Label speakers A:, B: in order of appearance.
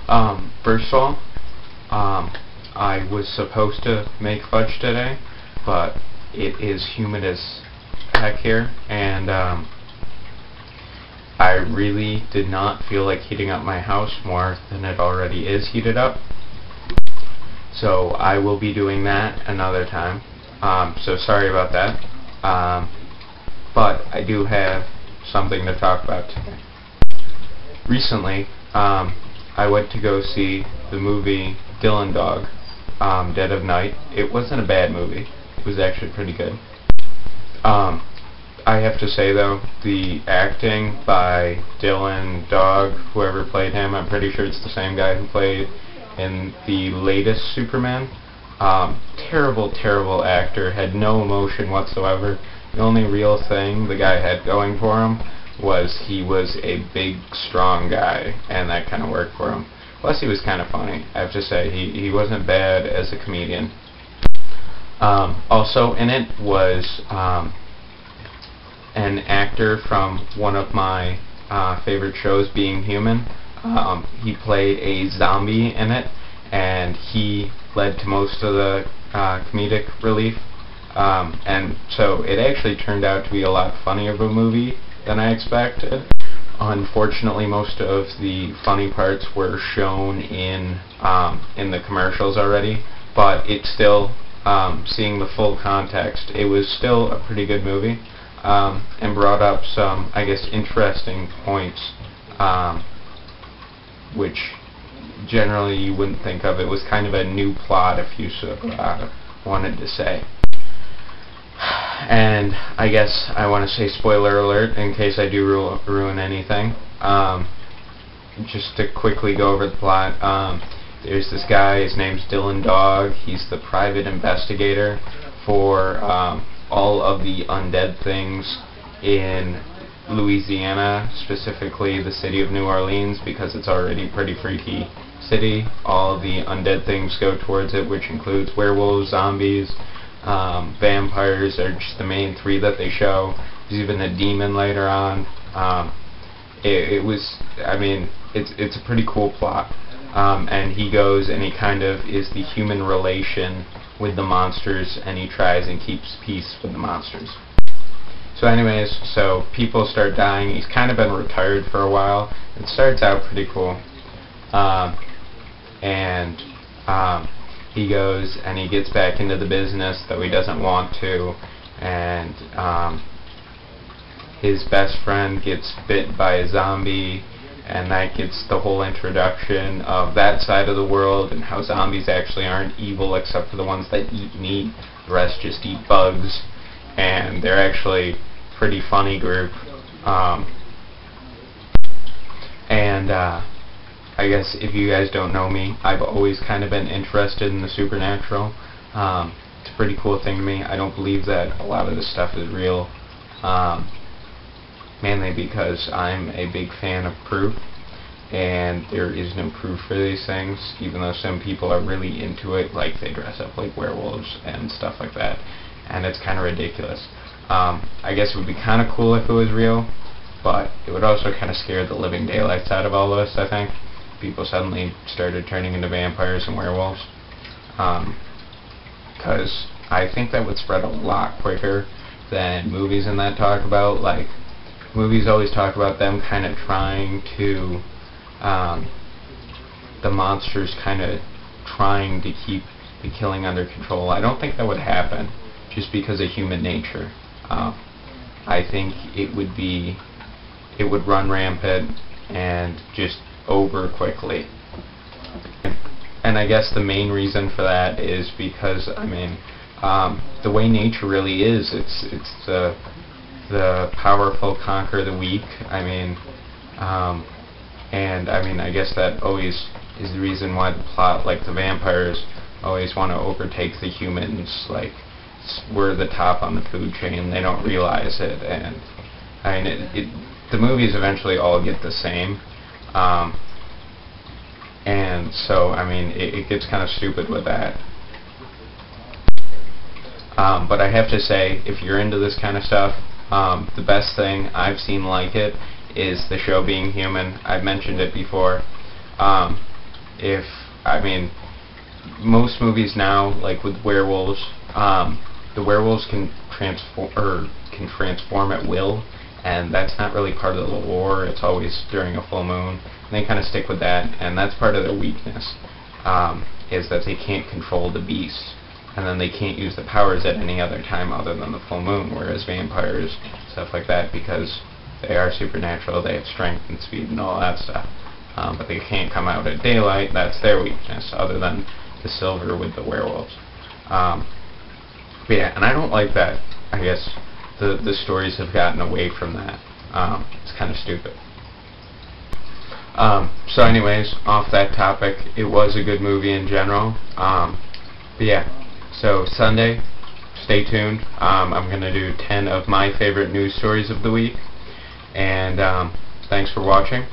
A: First of all, I was supposed to make fudge today, but it is humid as heck here, and I really did not feel like heating up my house more than it already is heated up. So I will be doing that another time. So sorry about that. But I do have something to talk about today. Recently, I went to go see the movie Dylan Dog, Dead of Night. It wasn't a bad movie. It was actually pretty good. I have to say though, the acting by Dylan Dog, whoever played him, I'm pretty sure it's the same guy who played in the latest Superman. Terrible, terrible actor, had no emotion whatsoever. The only real thing the guy had going for him was he was a big, strong guy, and that kind of worked for him. Plus he was kind of funny, I have to say. He wasn't bad as a comedian. Also in it was an actor from one of my favorite shows, Being Human. He played a zombie in it, and he led to most of the comedic relief. And so it actually turned out to be a lot funnier of a movie than I expected. Unfortunately, most of the funny parts were shown in the commercials already, but it's still, seeing the full context, it was still a pretty good movie, and brought up some, I guess, interesting points, which generally you wouldn't think of. It was kind of a new plot, if you so wanted to say. And I guess I want to say spoiler alert in case I do ruin anything. Just to quickly go over the plot, there's this guy, his name's Dylan Dog. He's the private investigator for all of the undead things in Louisiana, specifically the city of New Orleans, because it's already a pretty freaky city. All of the undead things go towards it, which includes werewolves, zombies, vampires are just the main three that they show. There's even a demon later on. It's a pretty cool plot. And he goes and he kind of is the human relation with the monsters, and he tries and keeps peace with the monsters. So anyways, so people start dying. He's kind of been retired for a while. It starts out pretty cool. He goes and he gets back into the business, though he doesn't want to, and his best friend gets bit by a zombie, and that gets the whole introduction of that side of the world and how zombies actually aren't evil except for the ones that eat meat. The rest just eat bugs, and they're actually a pretty funny group. I guess if you guys don't know me, I've always kind of been interested in the supernatural. It's a pretty cool thing to me. I don't believe that a lot of this stuff is real, mainly because I'm a big fan of proof, and there is no proof for these things, even though some people are really into it, like they dress up like werewolves and stuff like that, and it's kind of ridiculous. I guess it would be kind of cool if it was real, but it would also kind of scare the living daylights out of all of us, I think. People suddenly started turning into vampires and werewolves, because I think that would spread a lot quicker than movies and that talk about. Like, movies always talk about them kind of trying to, the monsters kind of trying to keep the killing under control. I don't think that would happen just because of human nature. I think it would run rampant and just over quickly. And I guess the main reason for that is because, the way nature really is, it's the powerful conquer the weak. I guess that always is the reason why the plot, like the vampires, always want to overtake the humans. Like, we're the top on the food chain, they don't realize it, and the movies eventually all get the same. And so, it gets kind of stupid with that. But I have to say, if you're into this kind of stuff, the best thing I've seen like it is the show Being Human. I've mentioned it before. I mean, most movies now, like with werewolves, the werewolves can transform at will, and that's not really part of the lore. It's always during a full moon. And they kind of stick with that, and that's part of their weakness, is that they can't control the beast, and then they can't use the powers at any other time other than the full moon, whereas vampires, stuff like that, because they are supernatural, they have strength and speed and all that stuff. But they can't come out at daylight. That's their weakness, other than the silver with the werewolves. But yeah, and I don't like that. I guess the stories have gotten away from that. It's kind of stupid. So anyways, off that topic, it was a good movie in general. But yeah, so Sunday, stay tuned. I'm going to do 10 of my favorite news stories of the week. And thanks for watching.